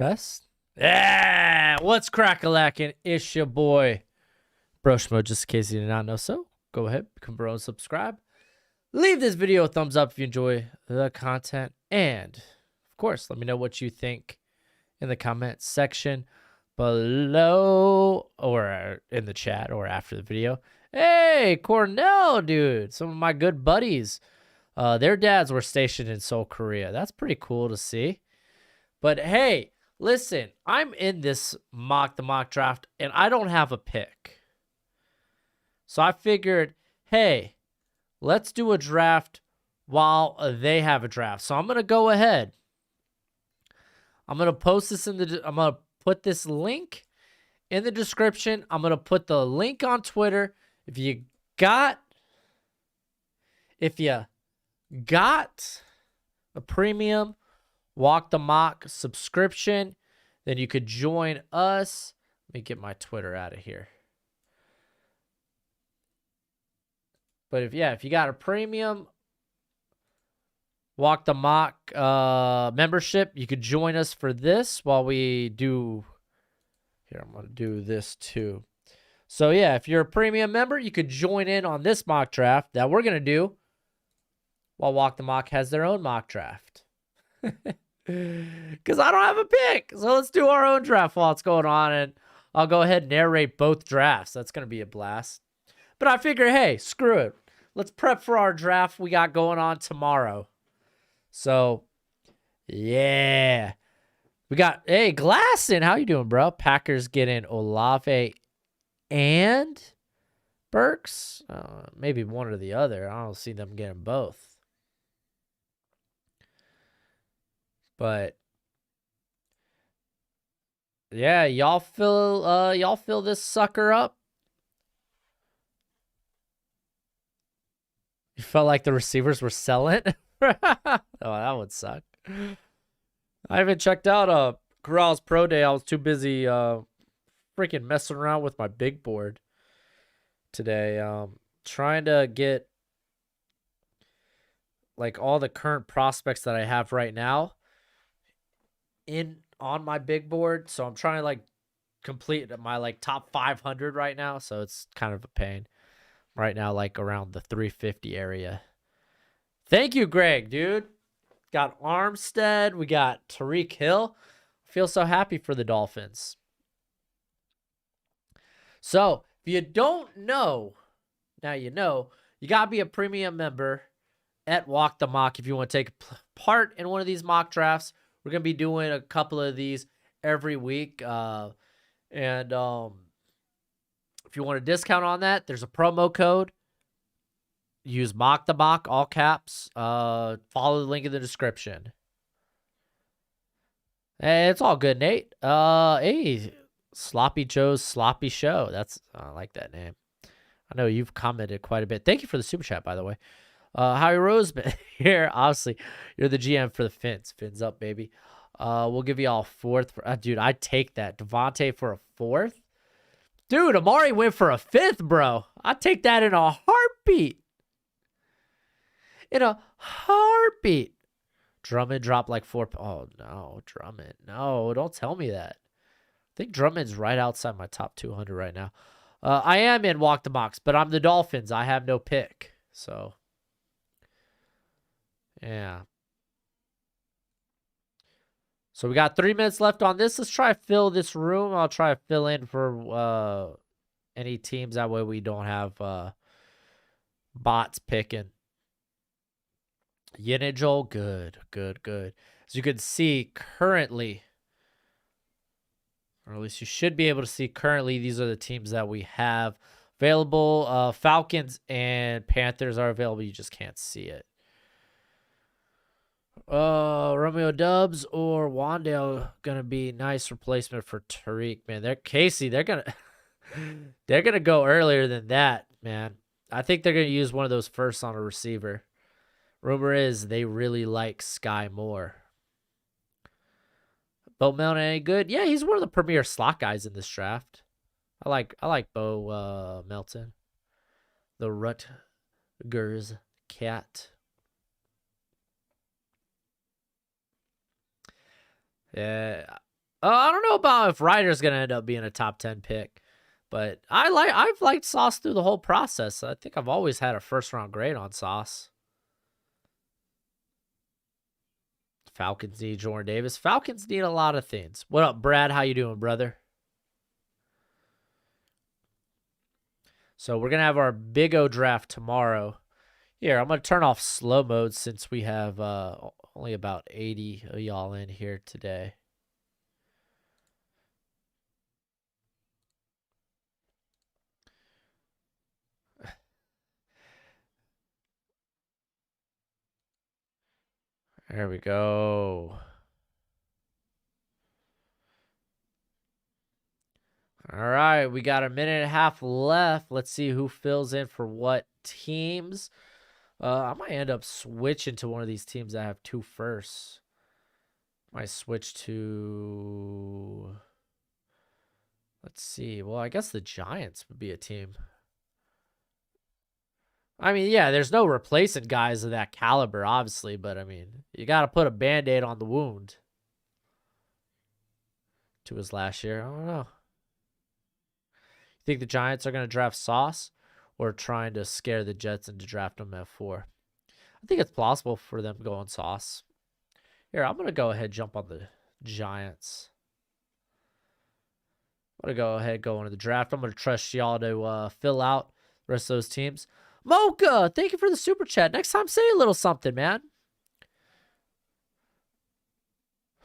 Best? Yeah! What's crack-a-lackin'? It's your boy, Broshmo, just in case you did not know so. Go ahead, become bro and subscribe. Leave this video a thumbs up if you enjoy the content. And, of course, let me know what you think in the comment section below or in the chat or after the video. Hey, Cornell, dude. Some of my good buddies. Their dads were stationed in Seoul, Korea. That's pretty cool to see. But, hey, listen, I'm in this mock draft, and I don't have a pick. So I figured, hey, let's do a draft while they have a draft. So I'm going to go ahead. I'm going to post this I'm going to put this link in the description. I'm going to put the link on Twitter. If you got a premium Walk the Mock subscription, then you could join us. Let me get my Twitter out of here. But if you got a premium Walk the Mock membership, you could join us for this while we do. Here, I'm going to do this too. So, yeah, if you're a premium member, you could join in on this mock draft that we're going to do while Walk the Mock has their own mock draft. Because I don't have a pick. So let's do our own draft while it's going on, and I'll go ahead and narrate both drafts. That's going to be a blast. But I figure, hey, screw it. Let's prep for our draft we got going on tomorrow. So, yeah. We got, hey, Glasson, how you doing, bro? Packers getting Olave and Burks. Maybe one or the other. I don't see them getting both. But yeah, y'all fill this sucker up. You felt like the receivers were selling? Oh, that would suck. I haven't checked out Corral's Pro Day. I was too busy freaking messing around with my big board today. Trying to get like all the current prospects that I have right now on my big board. So I'm trying to like complete my like top 500 right now. So it's kind of a pain right now, like around the 350 area. Thank you, Greg, dude. Got Armstead. We got Tyreek Hill. I feel so happy for the Dolphins. So if you don't know, now you know, you got to be a premium member at Walk the Mock if you want to take part in one of these mock drafts. We're going to be doing a couple of these every week. And if you want a discount on that, there's a promo code. Use Mock the Mock, all caps. Follow the link in the description. Hey, it's all good, Nate. Hey, Sloppy Joe's Sloppy Show. I like that name. I know you've commented quite a bit. Thank you for the super chat, by the way. Howie Roseman here. Obviously, you're the GM for the Fins. Fins up, baby. We'll give you all fourth. Dude, I'd take that. Devontae for a fourth. Dude, Amari went for a fifth, bro. I'd take that in a heartbeat. In a heartbeat. Drummond dropped like 4. Oh, no. Drummond. No, don't tell me that. I think Drummond's right outside my top 200 right now. I am in Walk the Mocks, but I'm the Dolphins. I have no pick. So, yeah. So we got 3 minutes left on this. Let's try to fill this room. I'll try to fill in for any teams. That way we don't have bots picking. Yenijol, good. As you can see currently, or at least you should be able to see currently, these are the teams that we have available. Falcons and Panthers are available. You just can't see it. Romeo Dubs or Wandale gonna be nice replacement for Tariq, man. They're gonna go earlier than that, man. I think they're gonna use one of those firsts on a receiver. Rumor is they really like Sky Moore. Bo Melton ain't good. Yeah, he's one of the premier slot guys in this draft. I like Bo Melton. The Rutgers cat. Yeah, I don't know about if Ryder's gonna end up being a top 10 pick, but I've liked Sauce through the whole process. I think I've always had a first round grade on Sauce. Falcons need Jordan Davis. Falcons need a lot of things. What up, Brad? How you doing, brother? So we're gonna have our Big O draft tomorrow. Here, I'm gonna turn off slow mode since we have only about 80 of y'all in here today. There we go. All right, we got a minute and a half left. Let's see who fills in for what teams. I might end up switching to one of these teams that have 2 firsts. Might switch to, let's see. Well, I guess the Giants would be a team. I mean, yeah, there's no replacing guys of that caliber, obviously, but I mean, you got to put a Band-Aid on the wound. To his last year. I don't know. You think the Giants are going to draft Sauce or trying to scare the Jets into drafting him at 4? I think it's plausible for them going Sauce. Here, I'm going to go ahead and jump on the Giants. I'm going to go ahead and go into the draft. I'm going to trust y'all to fill out the rest of those teams. Mocha, thank you for the super chat. Next time, say a little something, man.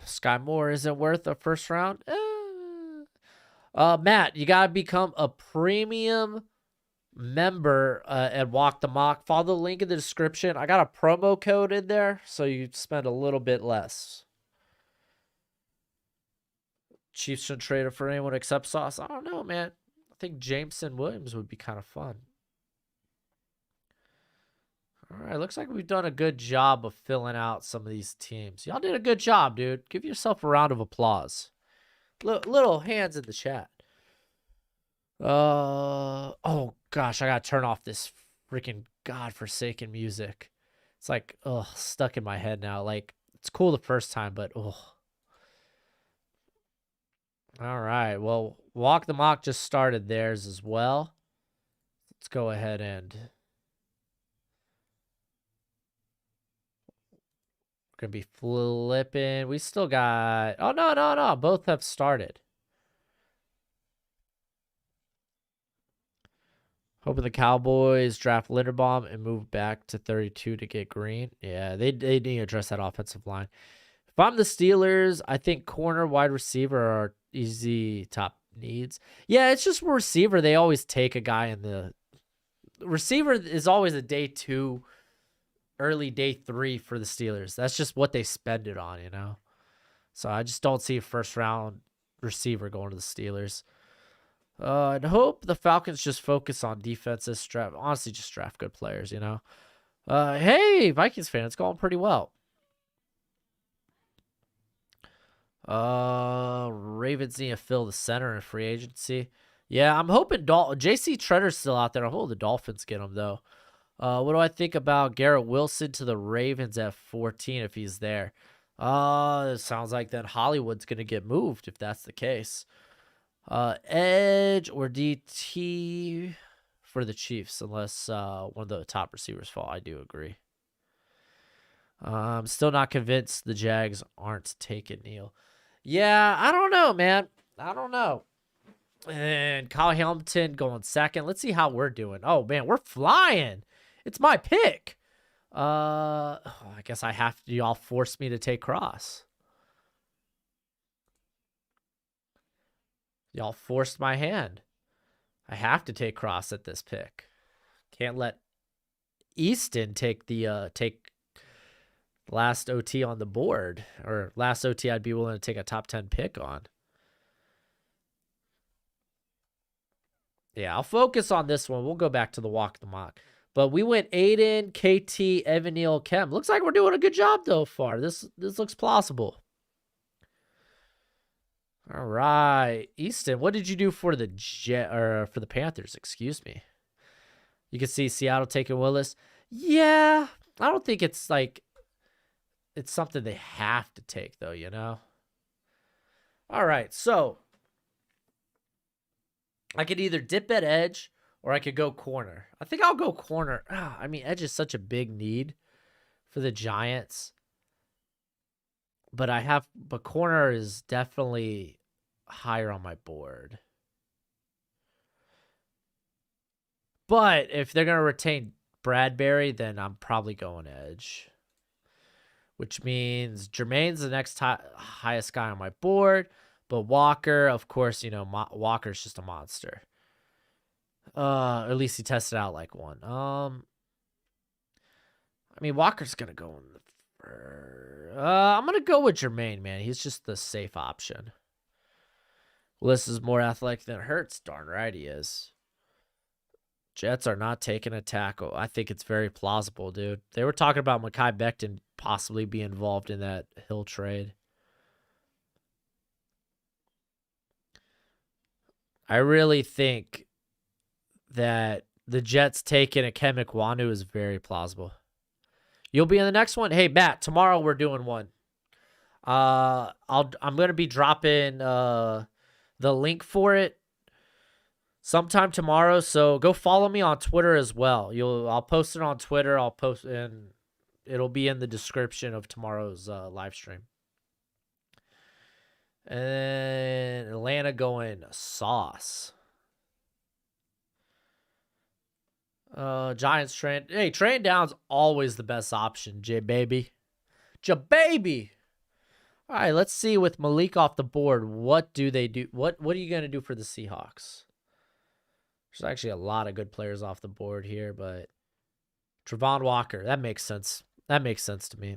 Sky Moore isn't worth a first round. Matt, you got to become a premium member and Walk the Mock. Follow the link in the description. I got a promo code in there, so you spend a little bit less. Chiefs should trade it for anyone except Sauce. I don't know, man. I think Jameson Williams would be kind of fun. All right, looks like we've done a good job of filling out some of these teams. Y'all did a good job, dude. Give yourself a round of applause. Little hands in the chat. Oh gosh, I gotta turn off this freaking godforsaken music. It's like, stuck in my head now. Like, it's cool the first time, but All right, well, Walk the Mock just started theirs as well. Let's go ahead and we're gonna be flipping. We still got, oh no, both have started. Hoping the Cowboys draft Linderbaum and move back to 32 to get Green. Yeah, they need to address that offensive line. If I'm the Steelers, I think corner, wide receiver are easy top needs. Yeah, it's just receiver. They always take a guy in the receiver is always a day 2, early day 3 for the Steelers. That's just what they spend it on, you know? So I just don't see a first round receiver going to the Steelers. And hope the Falcons just focus on defenses. Honestly, just draft good players, you know? Hey, Vikings fan, it's going pretty well. Ravens need to fill the center in free agency. Yeah, I'm hoping JC Tretter's still out there. I'm hoping the Dolphins get him, though. What do I think about Garrett Wilson to the Ravens at 14 if he's there? It sounds like then Hollywood's going to get moved if that's the case. Edge or DT for the Chiefs, unless one of the top receivers fall. I do agree. I'm still not convinced the Jags aren't taking Neal. Yeah, I don't know, man. I don't know. And Kyle Hamilton going second. Let's see how we're doing. Oh, man, we're flying. It's my pick. I guess I have to. Y'all force me to take Cross. Y'all forced my hand. I have to take Cross at this pick. Can't let Easton take the last OT on the board, or last OT I'd be willing to take a top 10 pick on. Yeah, I'll focus on this one. We'll go back to the Walk the Mock. But we went Aiden, KT, Evan Neal, Kem. Looks like we're doing a good job though far. This looks plausible. All right, Easton, what did you do for the for the Panthers? Excuse me. You can see Seattle taking Willis. Yeah, I don't think it's like it's something they have to take though. You know. All right, so I could either dip at edge or I could go corner. I think I'll go corner. I mean, edge is such a big need for the Giants. But corner is definitely higher on my board. But if they're going to retain Bradbury, then I'm probably going edge. Which means Jermaine's the next highest guy on my board. But Walker, of course, you know, Walker's just a monster. At least he tested out like one. I mean, Walker's going to go in the I'm going to go with Jermaine, man. He's just the safe option. Willis is more athletic than Hurts. Darn right he is. Jets are not taking a tackle. I think it's very plausible, dude. They were talking about Mekhi Becton possibly be involved in that Hill trade. I really think that the Jets taking a Ken McWanu is very plausible. You'll be in the next one. Hey, Matt, tomorrow we're doing one. I'm going to be dropping the link for it sometime tomorrow, so go follow me on Twitter as well. I'll post it on Twitter. I'll post, and it'll be in the description of tomorrow's live stream. And Atlanta going sauce. Giants train. Hey, train down's always the best option, J-Baby. J-Baby. All right, let's see with Malik off the board. What do they do? What are you going to do for the Seahawks? There's actually a lot of good players off the board here, but Travon Walker, that makes sense. That makes sense to me.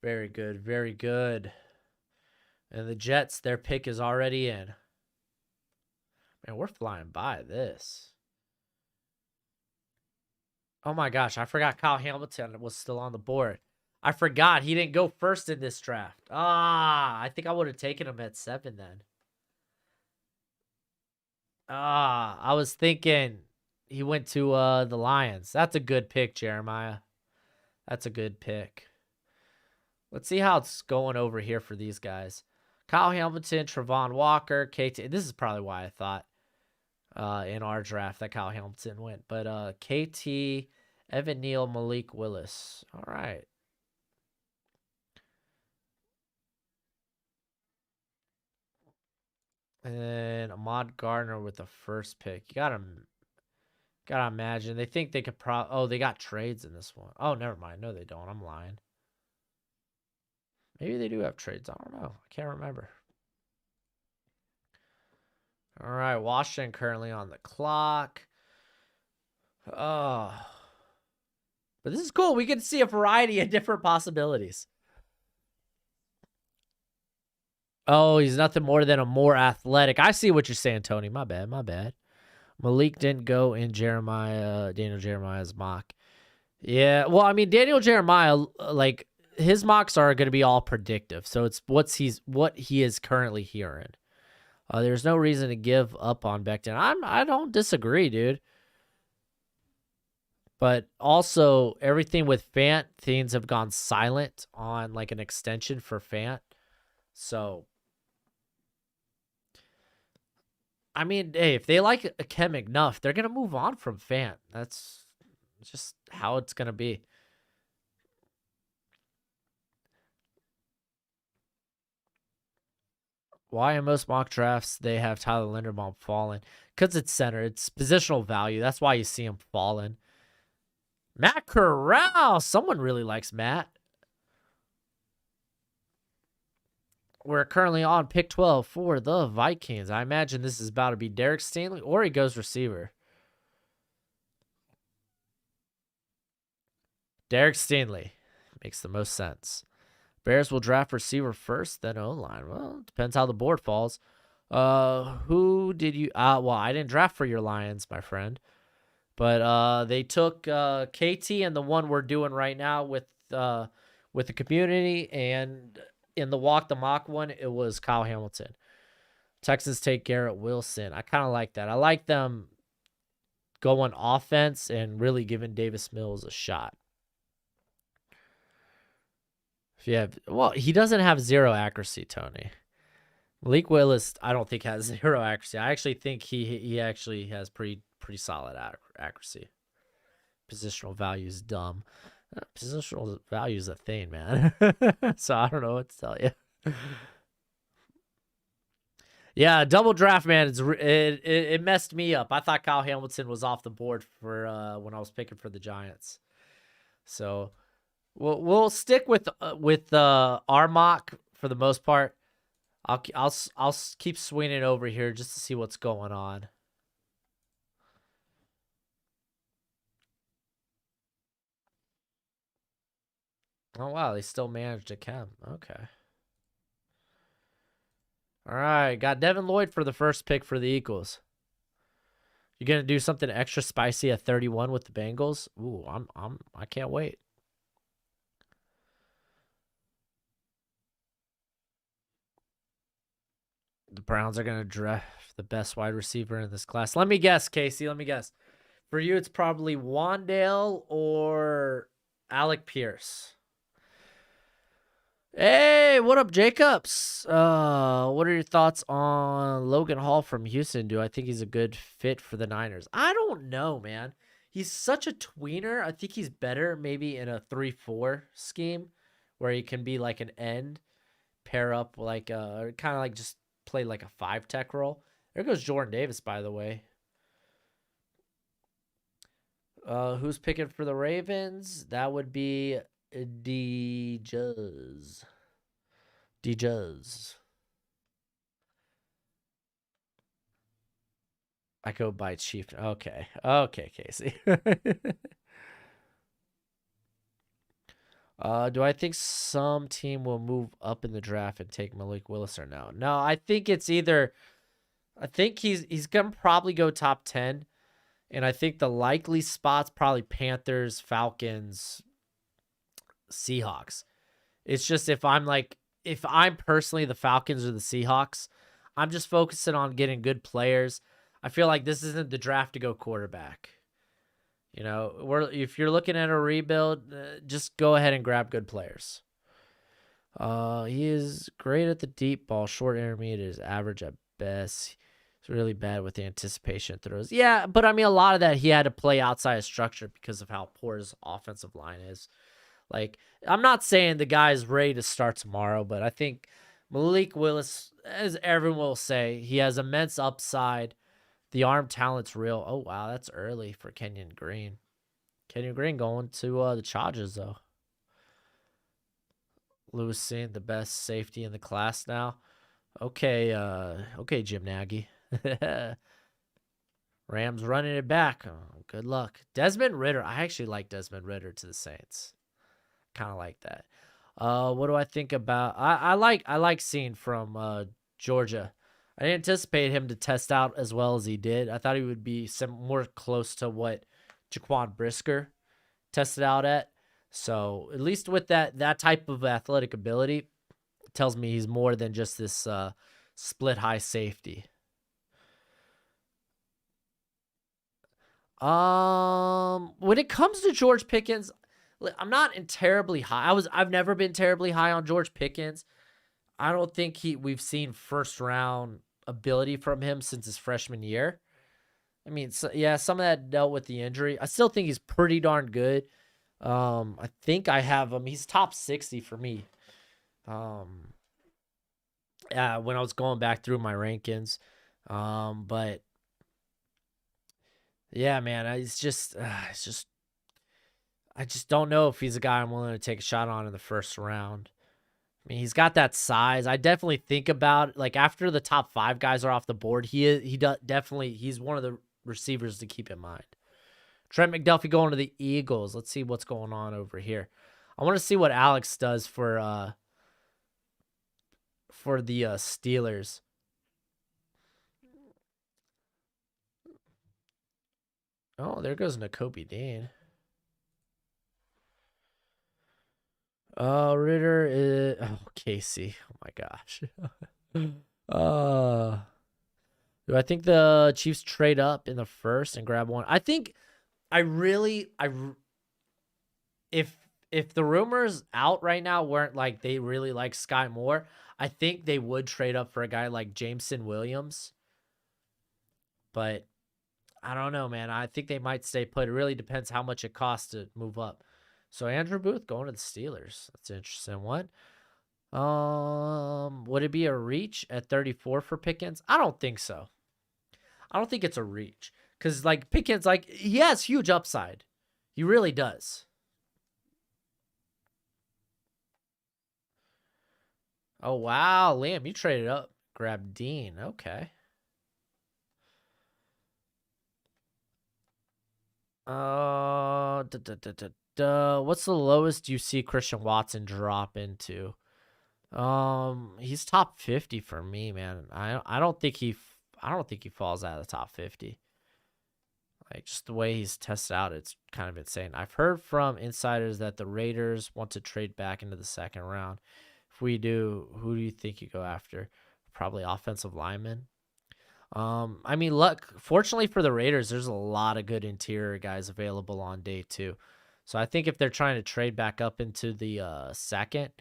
Very good, very good. And the Jets, their pick is already in. Man, we're flying by this. Oh my gosh, I forgot Kyle Hamilton was still on the board. I forgot he didn't go first in this draft. I think I would have taken him at 7 then. I was thinking he went to the Lions. That's a good pick, Jeremiah. That's a good pick. Let's see how it's going over here for these guys. Kyle Hamilton, Travon Walker, KT. This is probably why I thought in our draft that Kyle Hamilton went. But KT, Evan Neal, Malik Willis. All right. And Ahmad Gardner with the first pick. You gotta imagine. They think they could they got trades in this one. Oh, never mind. No, they don't. I'm lying. Maybe they do have trades. I don't know. I can't remember. All right, Washington currently on the clock. Oh. But this is cool. We can see a variety of different possibilities. Oh, he's nothing more than a more athletic. I see what you're saying, Tony. My bad, my bad. Malik didn't go in Daniel Jeremiah's mock. Yeah, well, I mean, Daniel Jeremiah, like, his mocks are going to be all predictive. So it's what he is currently hearing. There's no reason to give up on Becton. I don't disagree, dude. But also, everything with Fant, things have gone silent on like an extension for Fant. So, I mean, hey, if they like Kem enough, they're gonna move on from Fant. That's just how it's gonna be. Why in most mock drafts they have Tyler Linderbaum falling? Because it's center. It's positional value. That's why you see him falling. Matt Corral. Someone really likes Matt. We're currently on pick 12 for the Vikings. I imagine this is about to be Derek Stanley or he goes receiver. Derek Stanley makes the most sense. Bears will draft receiver first, then O-line. Well, it depends how the board falls. Who did you... well, I didn't draft for your Lions, my friend. But they took KT and the one we're doing right now with the community. And in the walk the mock one, it was Kyle Hamilton. Texans take Garrett Wilson. I kind of like that. I like them going offense and really giving Davis Mills a shot. If you have, well, he doesn't have zero accuracy, Tony. Malik Willis, I don't think has zero accuracy. I actually think he actually has pretty solid accuracy. Positional value is dumb. Positional value is a thing, man. So I don't know what to tell you. Yeah, double draft, man. It messed me up. I thought Kyle Hamilton was off the board for when I was picking for the Giants. So we'll stick with our mock for the most part. I'll keep swinging over here just to see what's going on. Oh wow, they still managed to chem. Okay. All right, got Devin Lloyd for the first pick for the Eagles. You gonna do something extra spicy at 31 with the Bengals? Ooh, I can't wait. The Browns are gonna draft the best wide receiver in this class. Let me guess, Casey. Let me guess. For you, it's probably Wandale or Alec Pierce. Hey, what up, Jacobs? What are your thoughts on Logan Hall from Houston? Do I think he's a good fit for the Niners? I don't know, man. He's such a tweener. I think he's better maybe in a 3-4 scheme where he can be like an end, pair up like kind of like just play like a 5-tech role. There goes Jordan Davis, by the way. Who's picking for the Ravens? That would be D-Juz. I go by Chief. Okay. Okay, Casey. Do I think some team will move up in the draft and take Malik Willis or no? No, I think it's either. I think he's gonna probably go top 10, and I think the likely spots probably Panthers, Falcons, Seahawks. It's just if I'm personally the Falcons or the Seahawks, I'm just focusing on getting good players. I feel like this isn't the draft to go quarterback. You know, if you're looking at a rebuild, just go ahead and grab good players. He is great at the deep ball. Short intermediate is average at best. He's really bad with the anticipation throws. Yeah, but I mean, a lot of that he had to play outside of structure because of how poor his offensive line is. Like, I'm not saying the guy's ready to start tomorrow, but I think Malik Willis, as everyone will say, he has immense upside. The arm talent's real. Oh, wow, that's early for Kenyon Green. Kenyon Green going to the Chargers, though. Lewis seeing the best safety in the class now. Okay, okay, Jim Nagy. Rams running it back. Oh, good luck. Desmond Ridder. I actually like Desmond Ridder to the Saints. Kind of like that. What do I think about? I like seeing from Georgia. I didn't anticipate him to test out as well as he did. I thought he would be more close to what Jaquan Brisker tested out at. So at least with that type of athletic ability, it tells me he's more than just this split high safety. When it comes to George Pickens, I'm not terribly high. I've never been terribly high on George Pickens. I don't think we've seen first round ability from him since his freshman year. I mean, yeah, some of that dealt with the injury. I still think he's pretty darn good. I think I have him. He's top 60 for me. When I was going back through my rankings. But yeah, man, I just don't know if he's a guy I'm willing to take a shot on in the first round. I mean, he's got that size. I definitely think about like after the top 5 guys are off the board, he's one of the receivers to keep in mind. Trent McDuffie going to the Eagles. Let's see what's going on over here. I want to see what Alex does for the Steelers. Oh, there goes Nakobe Dean. Ritter is Casey. Oh my gosh. Do I think the Chiefs trade up in the first and grab one? I think if if the rumors out right now weren't like they really like Sky Moore, I think they would trade up for a guy like Jameson Williams. But I don't know, man. I think they might stay put. It really depends how much it costs to move up. So Andrew Booth going to the Steelers. That's an interesting one. Would it be a reach at 34 for Pickens? I don't think so. I don't think it's a reach. Because, like, Pickens, like, he has huge upside. He really does. Oh, wow. Liam, you traded up. Grab Dean. Okay. What's the lowest you see Christian Watson drop into? He's top 50 for me, man. I don't think he falls out of the top 50. Like, just the way he's tested out, it's kind of insane. I've heard from insiders that the Raiders want to trade back into the second round. If we do, who do you think you go after? Probably offensive lineman. I mean, look, fortunately for the Raiders, there's a lot of good interior guys available on day 2. So I think if they're trying to trade back up into the second,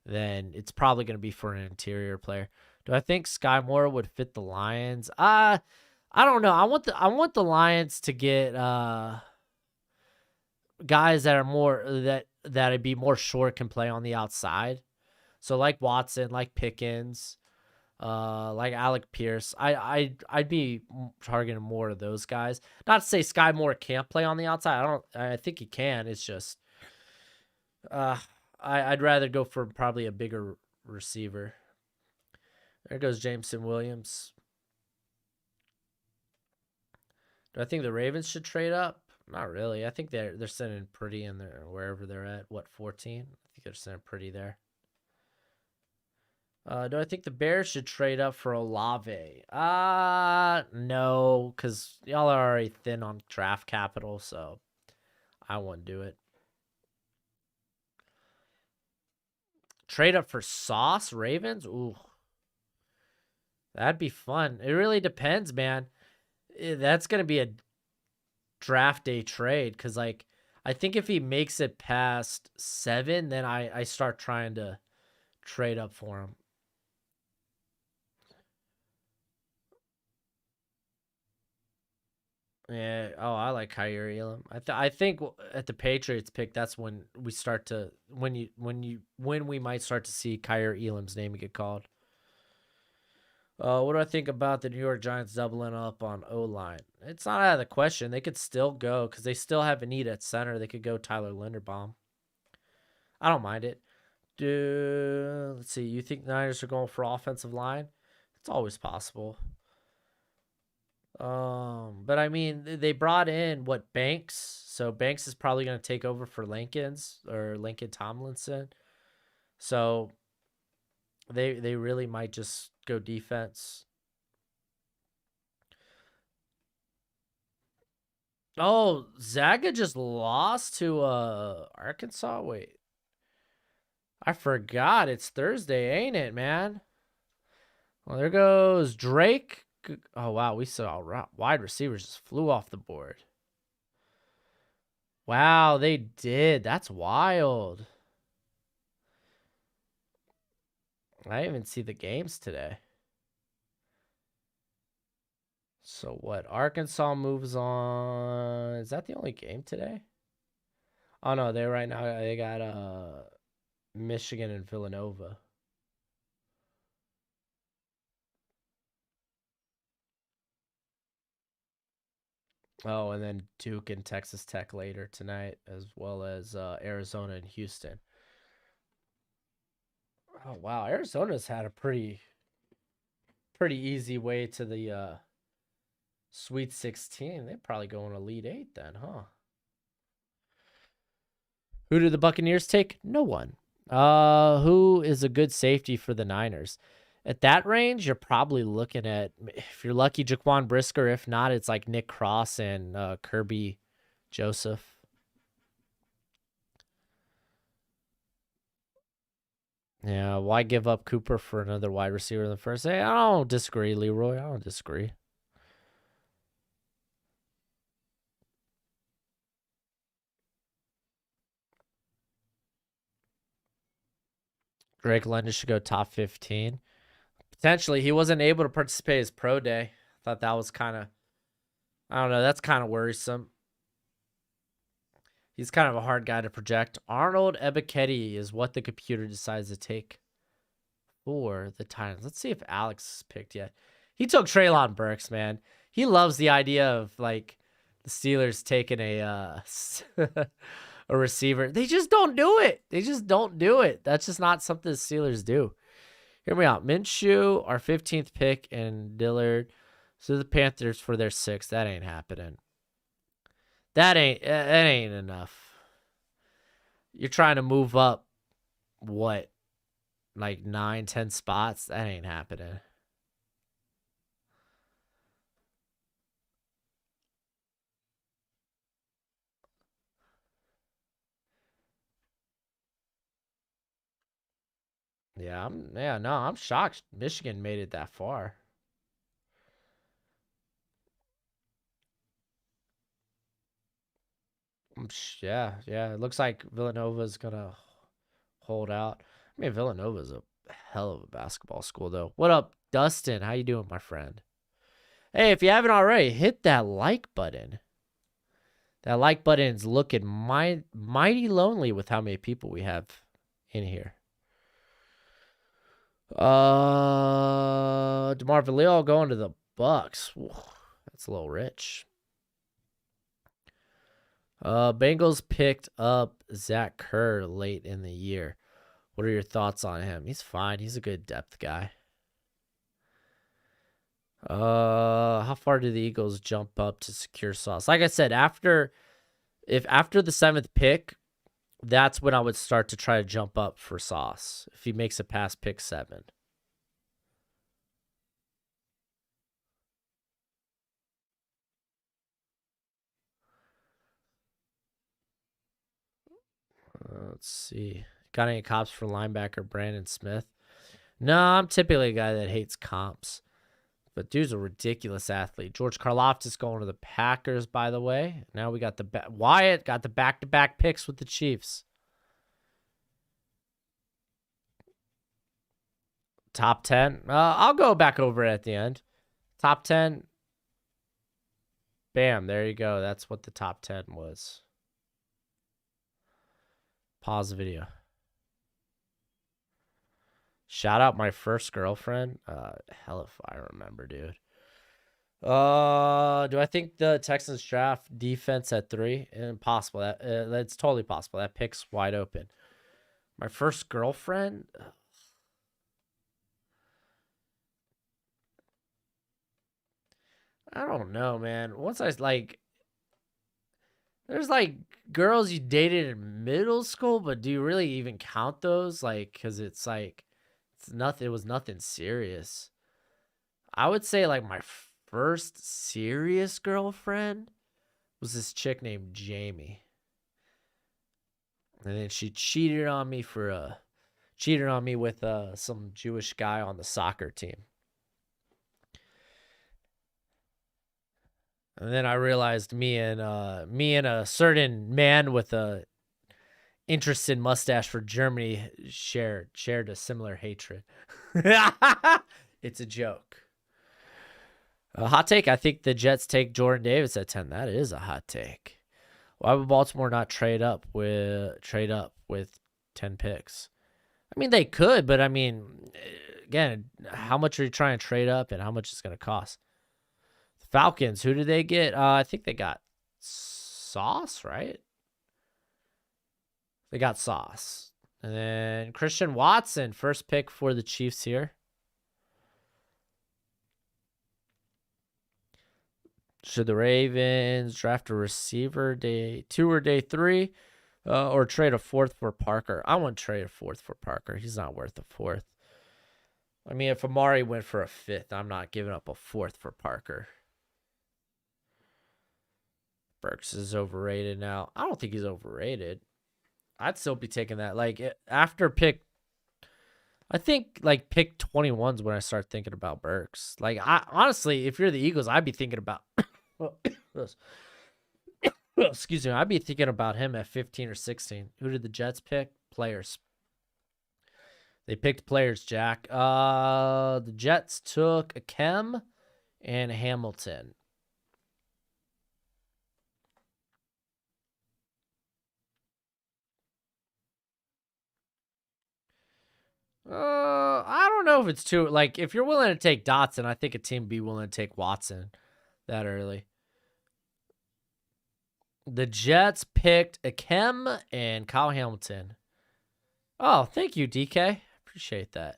then it's probably going to be for an interior player. Do I think Sky Moore would fit the Lions? I don't know. I want the Lions to get guys that are more that'd be more short, can play on the outside. So like Watson, like Pickens, like Alec Pierce. I'd be targeting more of those guys. Not to say Sky Moore can't play on the outside. I think he can. It's just I'd rather go for probably a bigger receiver. There goes Jameson Williams. Do I think the Ravens should trade up? Not really. I think they're sitting pretty in there wherever they're at. What, 14? I think they're sitting pretty there. Do I think the Bears should trade up for Olave? No, because y'all are already thin on draft capital, so I wouldn't do it. Trade up for Sauce Ravens? Ooh. That'd be fun. It really depends, man. That's going to be a draft day trade because, like, I think if he makes it past 7, then I start trying to trade up for him. Yeah. Oh, I like Kyrie Elam. I think at the Patriots pick, that's when we start to when we might start to see Kyrie Elam's name get called. What do I think about the New York Giants doubling up on O-line? It's not out of the question. They could still go because they still have a need at center. They could go Tyler Linderbaum. I don't mind it. Let's see. You think the Niners are going for offensive line? It's always possible. But I mean, they brought in what, Banks? So Banks is probably going to take over for Lincoln Tomlinson. So they really might just go defense. Oh, Zaga just lost to Arkansas. Wait, I forgot. It's Thursday, ain't it, man? Well, there goes Drake. Oh wow, we saw wide receivers just flew off the board. Wow, they did. That's wild. I didn't even see the games today. So what? Arkansas moves on. Is that the only game today? Oh no, they right now they got Michigan and Villanova. Oh, and then Duke and Texas Tech later tonight, as well as Arizona and Houston. Oh wow, Arizona's had a pretty easy way to the Sweet 16. They're probably going Elite 8 then, huh? Who did the Buccaneers take? No one. Who is a good safety for the Niners? At that range, you're probably looking at, if you're lucky, Jaquan Brisker. If not, it's like Nick Cross and Kirby Joseph. Yeah, why give up Cooper for another wide receiver in the first? Hey, I don't disagree, Leroy. I don't disagree. Drake London should go top 15. Potentially, he wasn't able to participate his pro day. Thought that was kind of, I don't know, that's kind of worrisome. He's kind of a hard guy to project. Arnold Ebiketie is what the computer decides to take for the Titans. Let's see if Alex is picked yet. He took Treylon Burks, man. He loves the idea of like the Steelers taking a a receiver. They just don't do it. They just don't do it. That's just not something the Steelers do. Hear me out. Minshew, our 15th pick, and Dillard. So the Panthers for their 6th. That ain't happening. That ain't enough. You're trying to move up, what, like 9, 10 spots? That ain't happening. Yeah, I'm shocked Michigan made it that far. Yeah. It looks like Villanova's gonna hold out. I mean, Villanova's a hell of a basketball school, though. What up, Dustin? How you doing, my friend? Hey, if you haven't already, hit that like button. That like button's looking mighty lonely with how many people we have in here. DeMar Vallejo going to the Bucks. Whew, that's a little rich. Bengals picked up Zach Kerr late in the year. What are your thoughts on him? He's fine. He's a good depth guy. How far do the Eagles jump up to secure Sauce? Like I said, after the 7th pick, that's when I would start to try to jump up for Sauce if he makes it past pick 7. Let's see. Got any comps for linebacker Brandon Smith? No, I'm typically a guy that hates comps. But dude's a ridiculous athlete. George Karlaftis going to the Packers, by the way. Now we got Wyatt got the back-to-back picks with the Chiefs. Top 10. I'll go back over it at the end. Top 10. Bam, there you go. That's what the top 10 was. Pause the video. Shout out my first girlfriend. Hell if I remember, dude. Do I think the Texans draft defense at 3? Impossible. That's totally possible. That pick's wide open. My first girlfriend. I don't know, man. Once I like, there's like girls you dated in middle school, but do you really even count those? Like, cause it's like, it's nothing. It was nothing serious. I would say like my first serious girlfriend was this chick named Jamie, and then she cheated on me with some Jewish guy on the soccer team. And then I realized me and a certain man with a interested mustache for Germany shared a similar hatred. It's a joke. A hot take. I think the Jets take Jordan Davis at 10. That is a hot take. Why would Baltimore not trade up with 10 picks? I mean, they could, but I mean, again, how much are you trying to trade up, and how much is it going to cost? Falcons, who did they get? I think they got Sauce, right? They got Sauce. And then Christian Watson, first pick for the Chiefs here. Should the Ravens draft a receiver day 2 or day 3? Or trade a 4th for Parker? I wouldn't trade a 4th for Parker. He's not worth a 4th. I mean, if Amari went for a 5th, I'm not giving up a 4th for Parker. Burks is overrated now. I don't think he's overrated. I'd still be taking that. Like, after pick, I think, like, pick 21 is when I start thinking about Burks. Like, honestly, if you're the Eagles, I'd be thinking about, excuse me, I'd be thinking about him at 15 or 16. Who did the Jets pick? Players. They picked players, Jack. The Jets took Akem and Hamilton. I don't know if it's too, like, if you're willing to take Dotson, I think a team be willing to take Watson that early. The Jets picked Akem and Kyle Hamilton. Oh, thank you, DK. Appreciate that.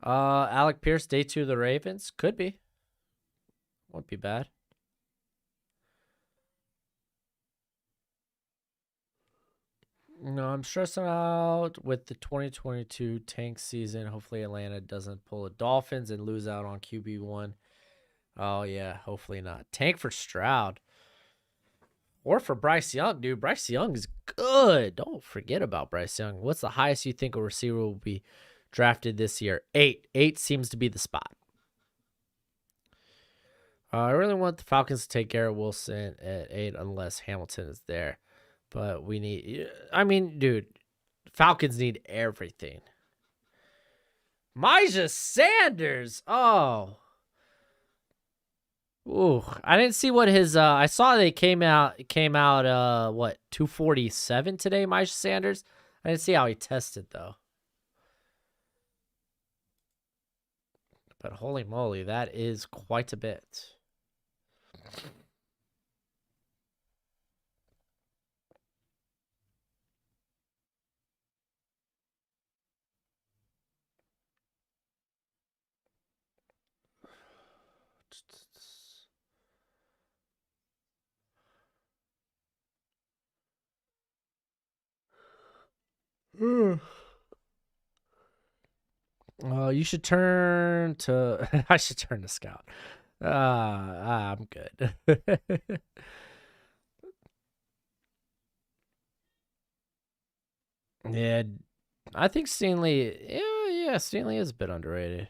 Alec Pierce, day 2 of the Ravens. Could be. Won't be bad. No, I'm stressing out with the 2022 tank season. Hopefully Atlanta doesn't pull the Dolphins and lose out on QB1. Oh, yeah, hopefully not. Tank for Stroud. Or for Bryce Young, dude. Bryce Young is good. Don't forget about Bryce Young. What's the highest you think a receiver will be drafted this year? 8. 8 seems to be the spot. I really want the Falcons to take Garrett Wilson at 8 unless Hamilton is there. But we need... I mean, dude, Falcons need everything. Myjah Sanders. Oh. Ooh, I didn't see what his I saw they came out what, 247 today, Myjah Sanders. I didn't see how he tested though. But holy moly, that is quite a bit. You should turn to... I should turn to Scout. I'm good. Yeah, I think Stingley... Yeah, Stingley is a bit underrated.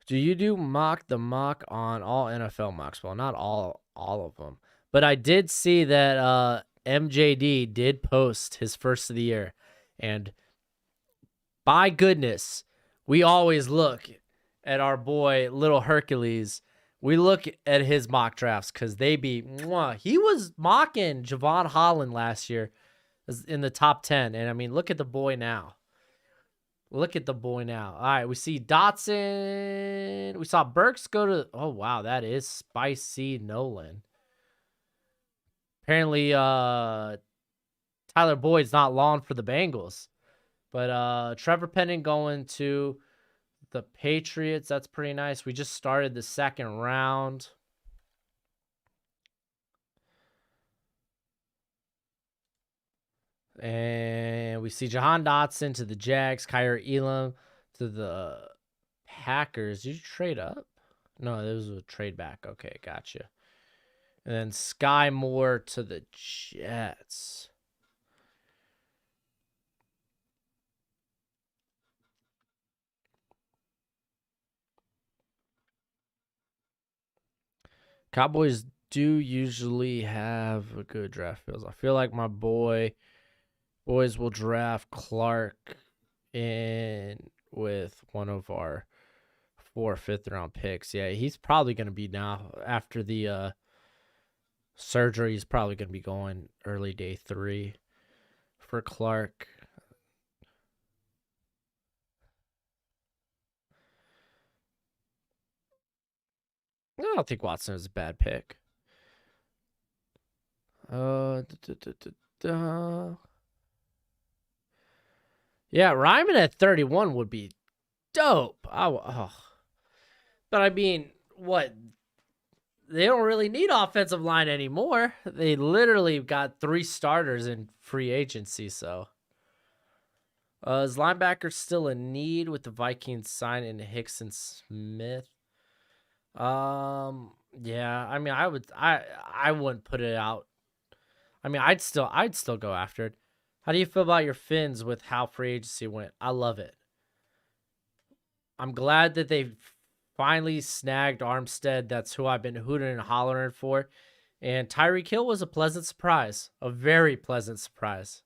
Do you do the mock on all NFL mocks? Well, not all of them. But I did see that MJD did post his first of the year. And by goodness, we always look at our boy, Little Hercules. We look at his mock drafts because they be... He was mocking Javon Holland last year in the top 10. And, I mean, look at the boy now. Look at the boy now. All right, we see Dotson. We saw Burks go to... Oh, wow, that is spicy Nolan. Apparently, Tyler Boyd's not long for the Bengals. But Trevor Penning going to the Patriots. That's pretty nice. We just started the second round. And we see Jahan Dotson to the Jags, Kyrie Elam to the Packers. Did you trade up? No, this was a trade back. Okay, gotcha. And then Sky Moore to the Jets. Cowboys do usually have a good draft fields. I feel like my boys will draft Clark in with one of our 4th or 5th round picks. Yeah, he's probably going to be now after the surgery. He's probably going to be going early day 3 for Clark. I don't think Watson is a bad pick. Yeah, Ryman at 31 would be dope. But I mean, what? They don't really need offensive line anymore. They literally got 3 starters in free agency, so. Is linebacker still a need with the Vikings signing Hicks and Smith? Yeah, I mean, I wouldn't put it out. I mean, I'd still go after it. How do you feel about your Finns with how free agency went? I love it. I'm glad that they finally snagged Armstead. That's who I've been hooting and hollering for. And Tyreek Hill was a pleasant surprise. A very pleasant surprise.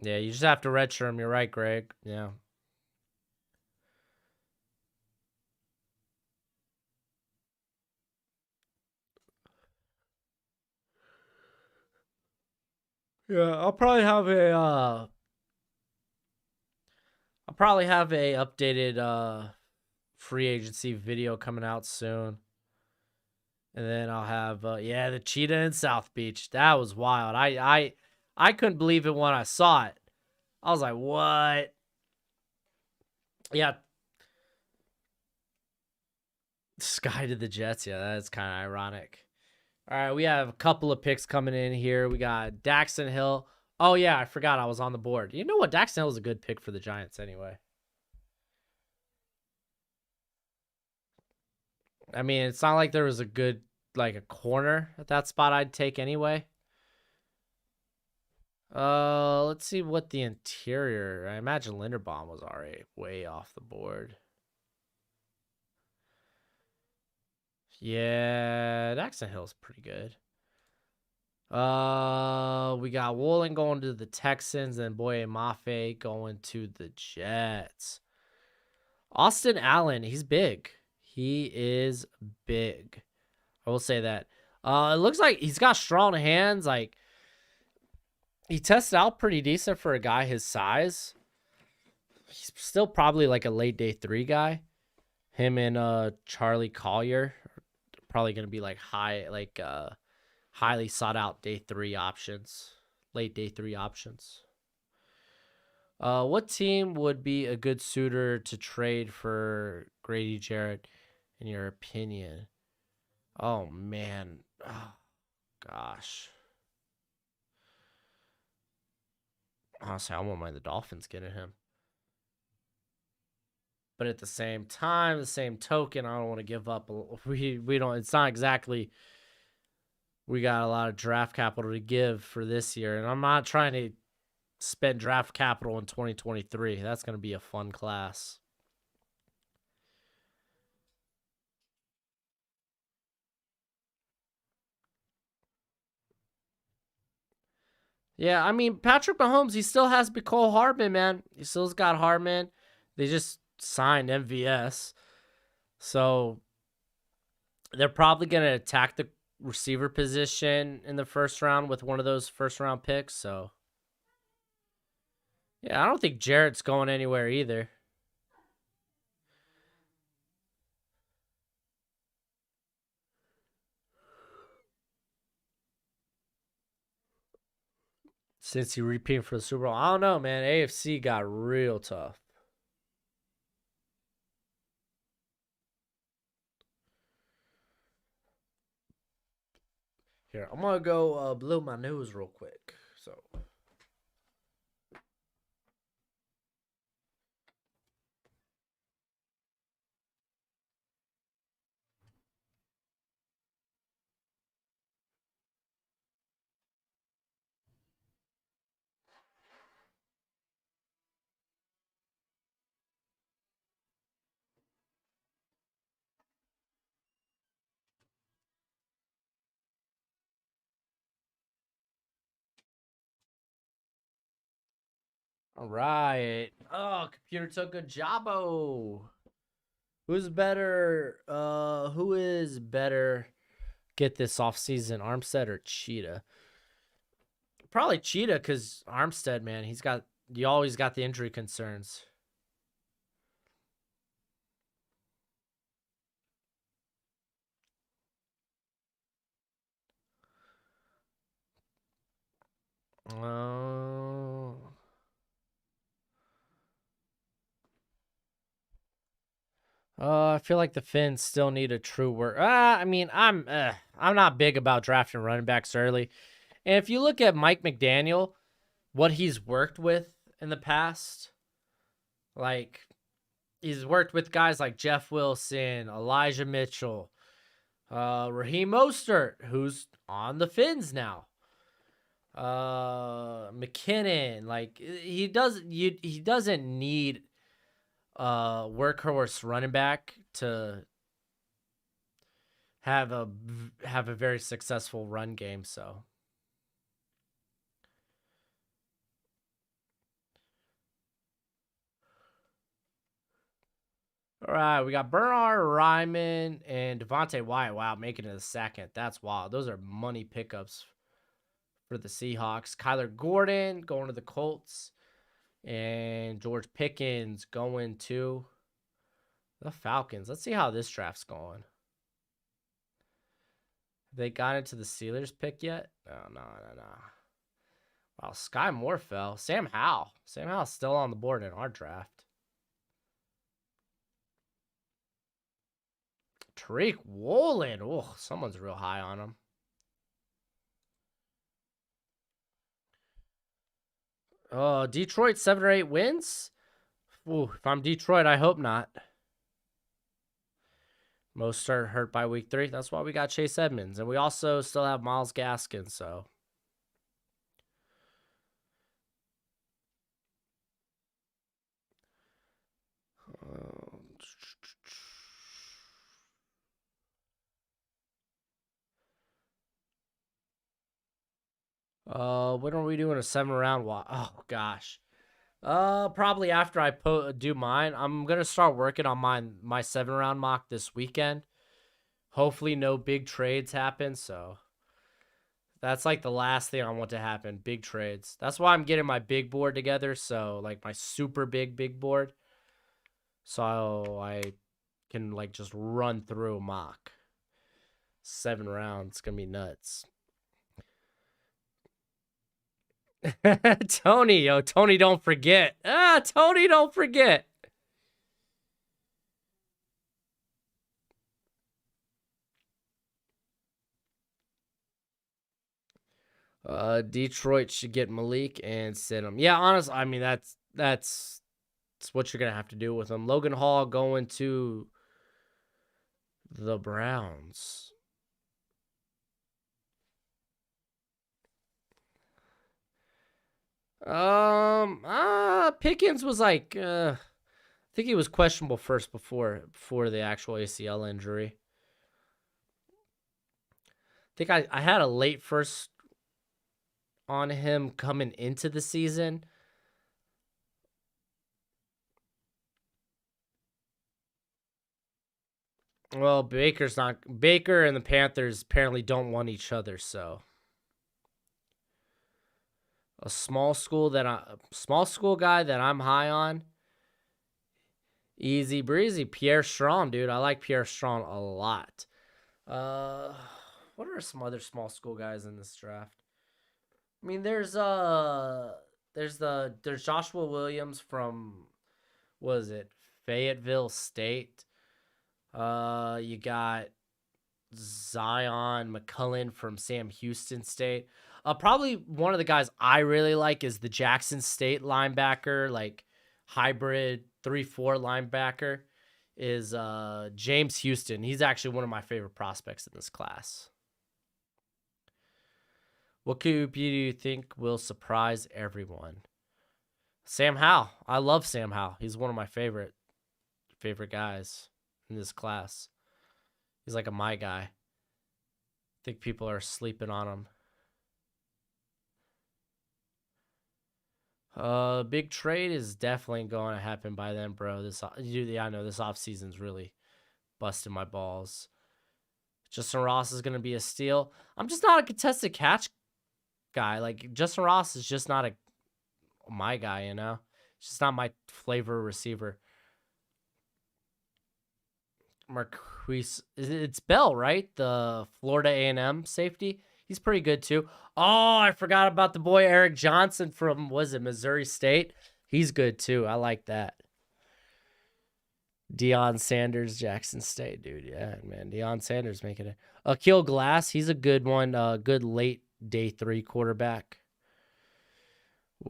Yeah, you just have to redshirt him. You're right, Greg. Yeah. Yeah, I'll probably have a updated free agency video coming out soon. And then I'll have yeah, the cheetah in South Beach. That was wild. I couldn't believe it when I saw it. I was like, "What?" Yeah, Sky to the Jets. Yeah, that's kind of ironic. All right, we have a couple of picks coming in here. We got Daxton Hill. Oh yeah, I forgot I was on the board. You know what? Daxton Hill is a good pick for the Giants anyway. I mean, it's not like there was a good like a corner at that spot I'd take anyway. Let's see what the interior. I imagine Linderbaum was already way off the board. Yeah, Daxton Hill's pretty good. We got Woolen going to the Texans and Boye Mafe going to the Jets. Austin Allen, he's big. He is big. I will say that. It looks like he's got strong hands. Like he tested out pretty decent for a guy his size. He's still probably like a late day 3 guy. Him and Charlie Collier are probably gonna be like highly sought out day 3 options, late day 3 options. What team would be a good suitor to trade for Grady Jarrett, in your opinion? Oh man, oh, gosh. Honestly, I won't mind the Dolphins getting him. But at the same time, the same token, I don't want to give up. We don't. It's not exactly. We got a lot of draft capital to give for this year, and I'm not trying to spend draft capital in 2023. That's going to be a fun class. Yeah, I mean, Patrick Mahomes, he still has Mecole Hardman, man. He still's got Hardman. They just signed MVS. So they're probably going to attack the receiver position in the first round with one of those first round picks. So, yeah, I don't think Jarrett's going anywhere either. Since he repeated for the Super Bowl. I don't know, man. AFC got real tough. Here, I'm going to go blow my nose real quick. So. All right. Oh, computer took a jobbo. Who's better? Who is better? Get this off season, Armstead or Cheetah? Probably Cheetah, because Armstead, man, you always got the injury concerns. Oh. I feel like the Finns still need a true work. I mean, I'm not big about drafting running backs early. And if you look at Mike McDaniel, what he's worked with in the past, like he's worked with guys like Jeff Wilson, Elijah Mitchell, Raheem Mostert, who's on the Finns now. McKinnon, like he doesn't need workhorse running back to have a very successful run game. So all right, we got Bernard Ryman and Devontae Wyatt. Wow, making it a second. That's wild. Those are money pickups for the Seahawks. Kyler Gordon going to the Colts. And George Pickens going to the Falcons. Let's see how this draft's going. They got into the Steelers pick yet? No. Wow, Sky Moore fell. Sam Howell. Sam Howell's still on the board in our draft. Tariq Woolen. Oh, someone's real high on him. Detroit 7 or 8 wins. Ooh, if I'm Detroit, I hope not. Most are hurt by week 3. That's why we got Chase Edmonds. And we also still have Myles Gaskin, so. When are we doing a 7-round walk? Oh gosh. Probably after I do mine. I'm gonna start working on my 7-round mock this weekend. Hopefully, no big trades happen. So that's like the last thing I want to happen. Big trades. That's why I'm getting my big board together. So like my super big board. So I can like just run through mock 7 rounds. It's gonna be nuts. Tony, Tony, don't forget. Tony, don't forget. Detroit should get Malik and sit him. Yeah, honestly, I mean that's what you're gonna have to do with him. Logan Hall going to the Browns. Pickens was like, I think he was questionable first before the actual ACL injury. I think I had a late first on him coming into the season. Well, Baker and the Panthers apparently don't want each other, so a small school guy that I'm high on. Easy breezy. Pierre Strong, dude. I like Pierre Strong a lot. What are some other small school guys in this draft? I mean, there's Joshua Williams from, what is it, Fayetteville State. You got Zion McCullen from Sam Houston State. Probably one of the guys I really like is the Jackson State linebacker, like hybrid 3-4 linebacker, is James Houston. He's actually one of my favorite prospects in this class. What QB do you think will surprise everyone? Sam Howell. I love Sam Howell. He's one of my favorite guys in this class. He's like a my guy. I think people are sleeping on him. Big trade is definitely going to happen by then, bro. I know this offseason's really busting my balls. Justin Ross is going to be a steal. I'm just not a contested catch guy. Like, Justin Ross is just not my guy, you know? It's just not my flavor receiver. Marquise, it's Bell, right? The Florida A&M safety. He's pretty good too. Oh, I forgot about the boy Eric Johnson from, was it Missouri State? He's good too. I like that. Deion Sanders, Jackson State, dude. Yeah, man. Deion Sanders making it. Akil Glass, he's a good one. Good late day 3 quarterback.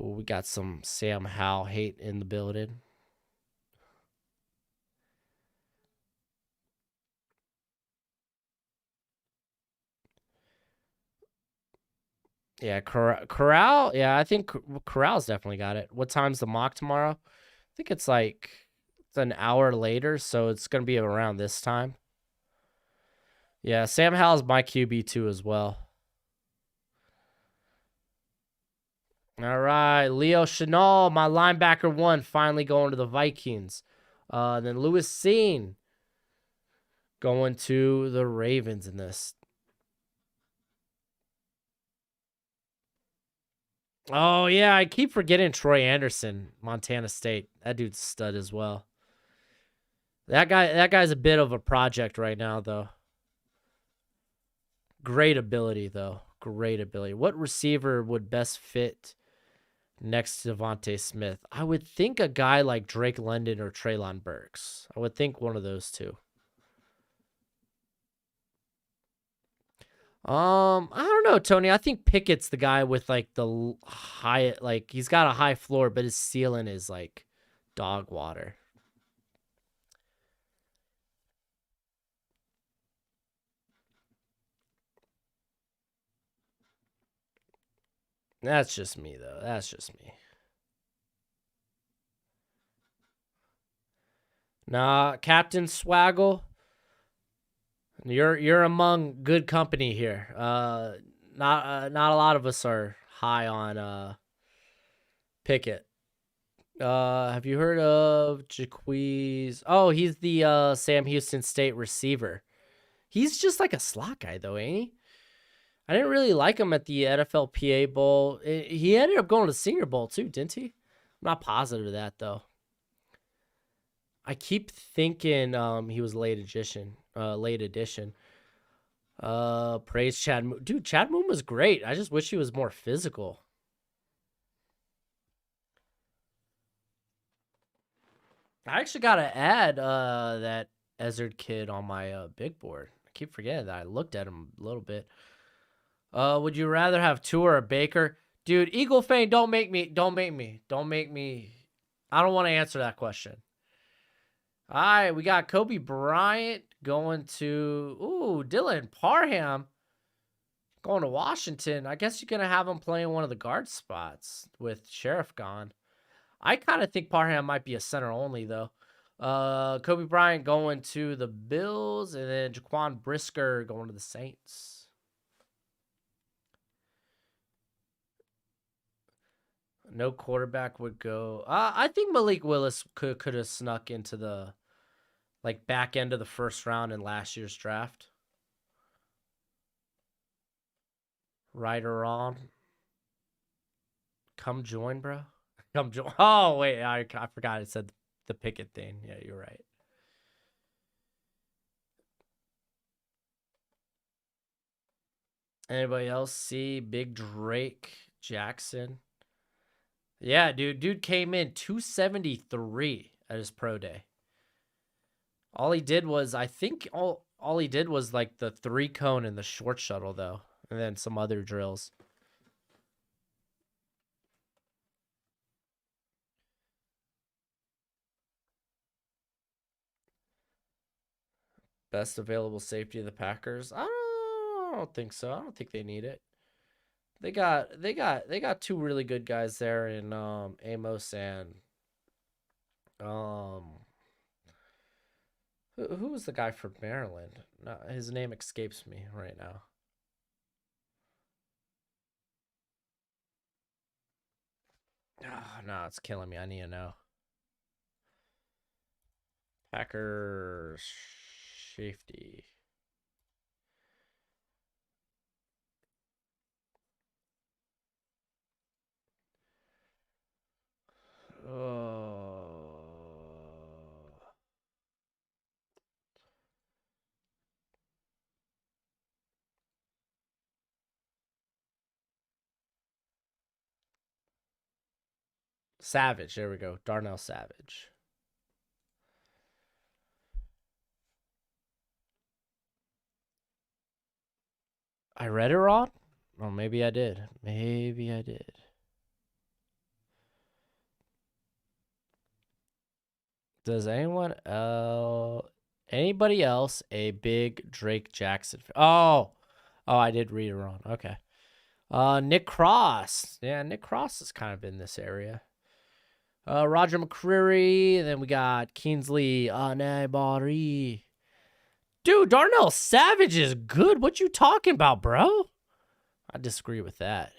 Ooh, we got some Sam Howell hate in the building. Yeah, Corral. Yeah, I think Corral's definitely got it. What time's the mock tomorrow? I think it's like It's an hour later, so it's going to be around this time. Yeah, Sam Howell's my QB2 as well. All right, Leo Chenal, my linebacker 1, finally going to the Vikings. Then Lewis Seen going to the Ravens in this. Oh, yeah, I keep forgetting Troy Anderson, Montana State. That dude's a stud as well. That guy's a bit of a project right now, though. Great ability, though. Great ability. What receiver would best fit next to Devontae Smith? I would think a guy like Drake London or Treylon Burks. I would think one of those two. I don't know, Tony. I think Pickett's the guy with like the high, like he's got a high floor, but his ceiling is like dog water. That's just me, though. That's just me. Nah, Captain Swaggle, you're among good company here. Not a lot of us are high on Pickett. Have you heard of Jaquez? Oh, he's the Sam Houston State receiver. He's just like a slot guy, though, ain't he? I didn't really like him at the NFLPA Bowl. He ended up going to the Senior Bowl too, didn't he? I'm not positive of that though. I keep thinking he was late edition. Praise Chad Moon. Dude, Chad Moon was great. I just wish he was more physical. I actually gotta add that Ezard kid on my big board. I keep forgetting that. I looked at him a little bit. Would you rather have Tua or Baker? Dude, Eagle Fane, don't make me. I don't want to answer that question. All right, we got Kobe Bryant going to, Dylan Parham going to Washington. I guess you're going to have him playing one of the guard spots with Sheriff gone. I kind of think Parham might be a center only, though. Kobe Bryant going to the Bills, and then Jaquan Brisker going to the Saints. No quarterback would go. I think Malik Willis could have snuck into the back end of the first round in last year's draft. Right or wrong? Come join, bro. Come join. Oh wait, I forgot it said the Pickett thing. Yeah, you're right. Anybody else see Big Drake Jackson? Yeah, dude came in 273 at his pro day. All he did was, I think all he did was like the 3-cone and the short shuttle though, and then some other drills. Best available safety of the Packers? I don't think so. I don't think they need it. They got two really good guys there in Amos and who was the guy from Maryland? No, his name escapes me right now. Oh, no, it's killing me. I need to know. Packers safety. Oh. Savage. There we go. Darnell Savage. I read it wrong? Oh, maybe I did. Maybe I did. Does anybody else a big Drake Jackson? Oh, I did read it wrong. Okay. Nick Cross. Yeah, Nick Cross is kind of in this area. Roger McCreary. And then we got Kingsley Anibari. Dude, Darnell Savage is good. What you talking about, bro? I disagree with that.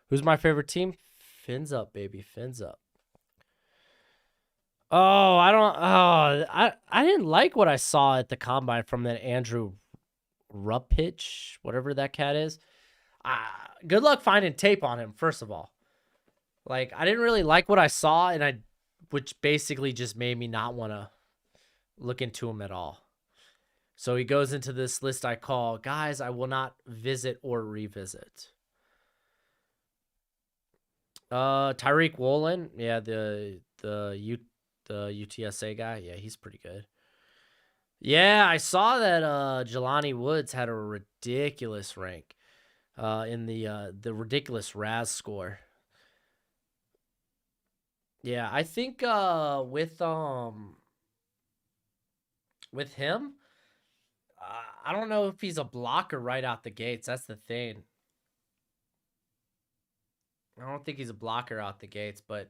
Who's my favorite team? Fins up, baby. Fins up. Oh, I don't. Oh, I didn't like what I saw at the combine from that Andrew Ruppich, whatever that cat is. Good luck finding tape on him. First of all, like I didn't really like what I saw, which basically just made me not want to look into him at all. So he goes into this list I call guys I will not visit or revisit. Tyreek Woolen, yeah, the UTSA guy, yeah, he's pretty good. Yeah, I saw that Jelani Woods had a ridiculous rank in the ridiculous RAS score. Yeah, I think with him, I don't know if he's a blocker right out the gates. That's the thing. I don't think he's a blocker out the gates, but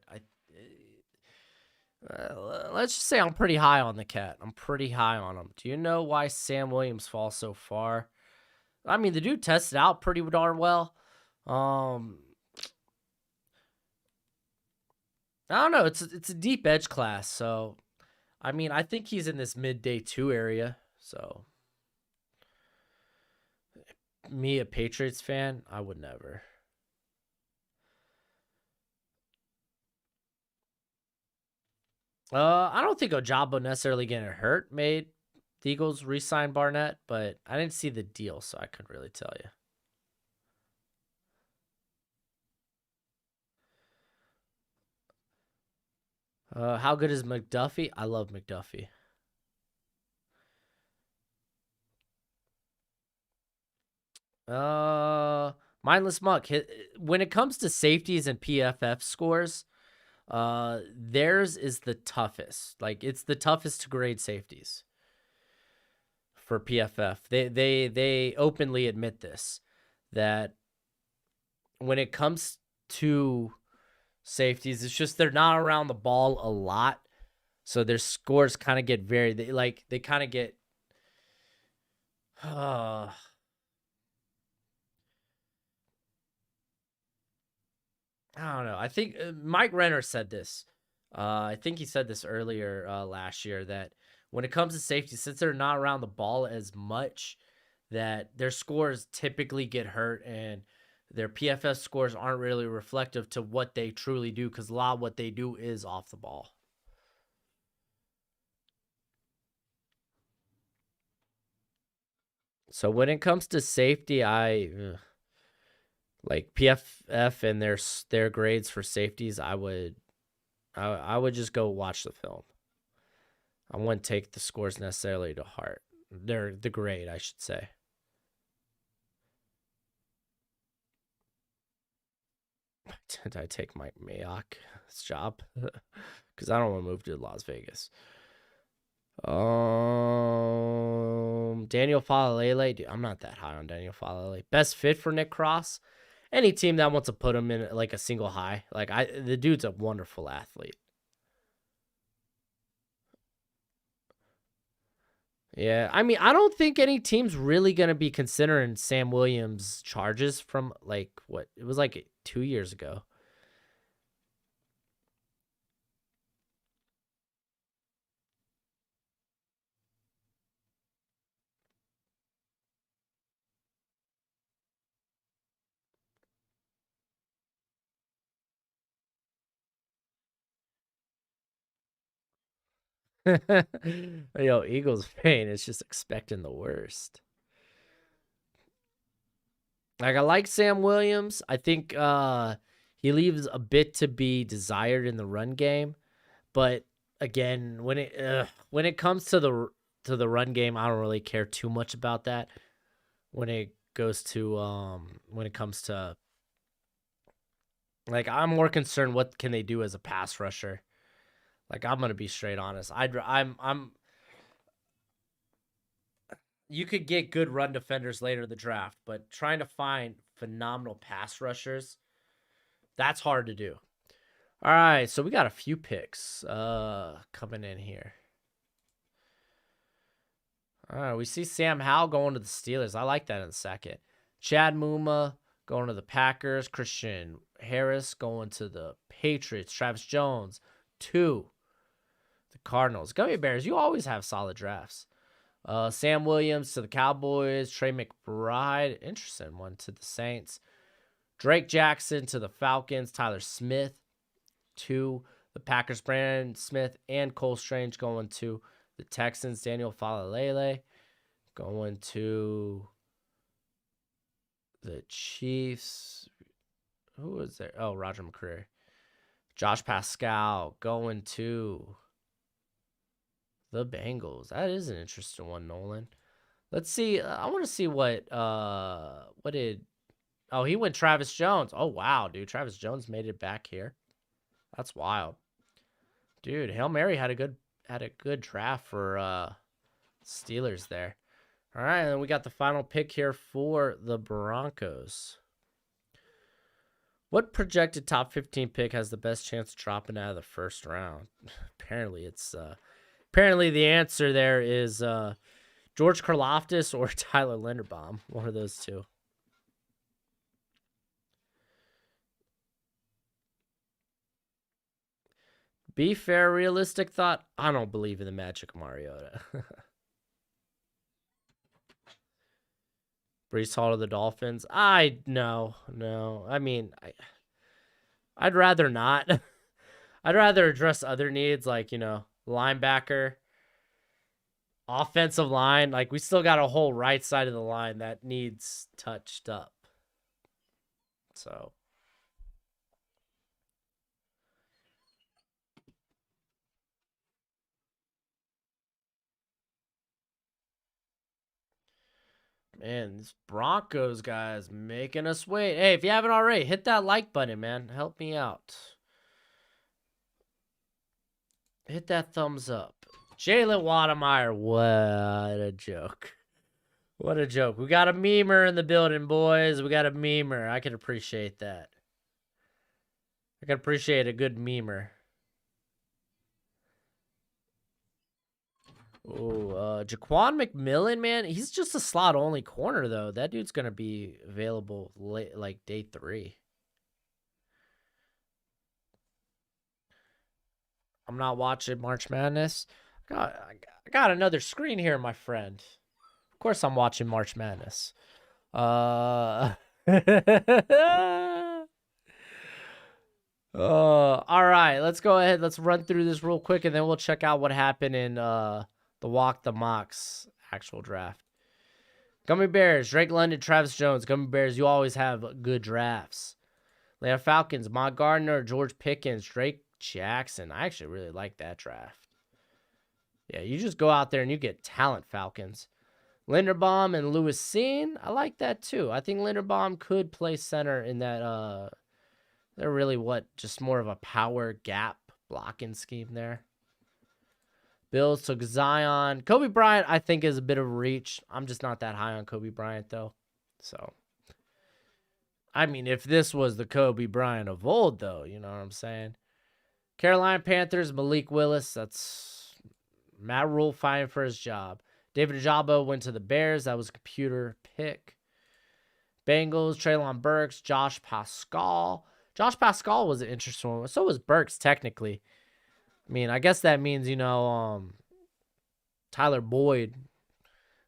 let's just say I'm pretty high on the cat. I'm pretty high on him. Do you know why Sam Williams falls so far? I mean, the dude tested out pretty darn well. I don't know. It's a deep edge class, so I mean, I think he's in this mid day 2 area. So me, a Patriots fan, I would never. I don't think Ojabo necessarily getting hurt made the Eagles re-sign Barnett, but I didn't see the deal, so I couldn't really tell you. How good is McDuffie? I love McDuffie. Mindless Muck. When it comes to safeties and PFF scores, theirs is the toughest. Like it's the toughest to grade safeties for PFF. They openly admit this, that when it comes to safeties, it's just they're not around the ball a lot, so their scores kind of get very they kind of get I don't know. I think Mike Renner said this. I think he said this earlier last year, that when it comes to safety, since they're not around the ball as much, that their scores typically get hurt, and their PFS scores aren't really reflective to what they truly do, because a lot of what they do is off the ball. So when it comes to safety, like PFF and their grades for safeties, I would just go watch the film. I wouldn't take the scores necessarily to heart. They're the grade, I should say. Did I take Mike Mayock's job? Because I don't want to move to Las Vegas. Daniel Falalele. Dude, I'm not that high on Daniel Falalele. Best fit for Nick Cross? Any team that wants to put him in like a single high. Like the dude's a wonderful athlete. Yeah, I mean, I don't think any team's really gonna be considering Sam Williams' charges from like what it was like 2 years ago. Yo, Eagles fan is just expecting the worst. Like I like Sam Williams. I think he leaves a bit to be desired in the run game, but again, when it comes to the run game, I don't really care too much about that. When it goes to when it comes to like I'm more concerned what can they do as a pass rusher. Like I'm gonna be straight honest. I'm you could get good run defenders later in the draft, but trying to find phenomenal pass rushers That's hard to do. All right, so we got a few picks coming in here. All right, we see Sam Howell going to the Steelers. I like that in a second. Chad Muma going to the Packers. Christian Harris going to the Patriots. Travis Jones, 2. The Cardinals. Gummy Bears, you always have solid drafts. Sam Williams to the Cowboys. Trey McBride, interesting one, to the Saints. Drake Jackson to the Falcons. Tyler Smith to the Packers. Brandon Smith and Cole Strange going to the Texans. Daniel Falalele going to the Chiefs. Who was there? Oh, Roger McCreary. Josh Pascal going to the Bengals. That is an interesting one, Nolan. Let's see. I want to see what did. Oh, he went Travis Jones. Oh, wow, dude. Travis Jones made it back here. That's wild. Dude, Hail Mary had a good draft for Steelers there. All right, and then we got the final pick here for the Broncos. What projected top 15 pick has the best chance of dropping out of the first round? Apparently the answer there is George Karlaftis or Tyler Linderbaum. One of those two. Be fair, realistic thought. I don't believe in the magic of Mariota. Brees Hall to the Dolphins. No. I mean, I'd rather not. I'd rather address other needs like, linebacker, offensive line. Like, we still got a whole right side of the line that needs touched up. So, man, these Broncos guys making us wait. Hey, if you haven't already, hit that like button, man. Help me out. Hit that thumbs up. Jalen Wademeyer, what a joke. What a joke. We got a memer in the building, boys. We got a memer. I can appreciate that. I can appreciate a good memer. Oh, Jaquan McMillan, man. He's just a slot-only corner, though. That dude's going to be available late, like day 3. I'm not watching March Madness. I got another screen here, my friend. Of course I'm watching March Madness. All right, let's go ahead. Let's run through this real quick, and then we'll check out what happened in the Walk the Mocks actual draft. Gummy Bears, Drake London, Travis Jones. Gummy Bears, you always have good drafts. Atlanta Falcons, Mont Gardner, George Pickens, Drake Jackson. I actually really like that draft. Yeah, you just go out there and you get talent, Falcons. Linderbaum and Lewis Cine. I like that too. I think Linderbaum could play center in that. They're really just more of a power gap blocking scheme there. Bills took Zion. Kobe Bryant, I think, is a bit of a reach. I'm just not that high on Kobe Bryant, though. So, I mean, if this was the Kobe Bryant of old, though, you know what I'm saying? Carolina Panthers, Malik Willis. That's Matt Rule fighting for his job. David Ojabo went to the Bears. That was a computer pick. Bengals, Treylon Burks, Josh Pascal. Josh Pascal was an interesting one. So was Burks, technically. I mean, I guess that means, Tyler Boyd,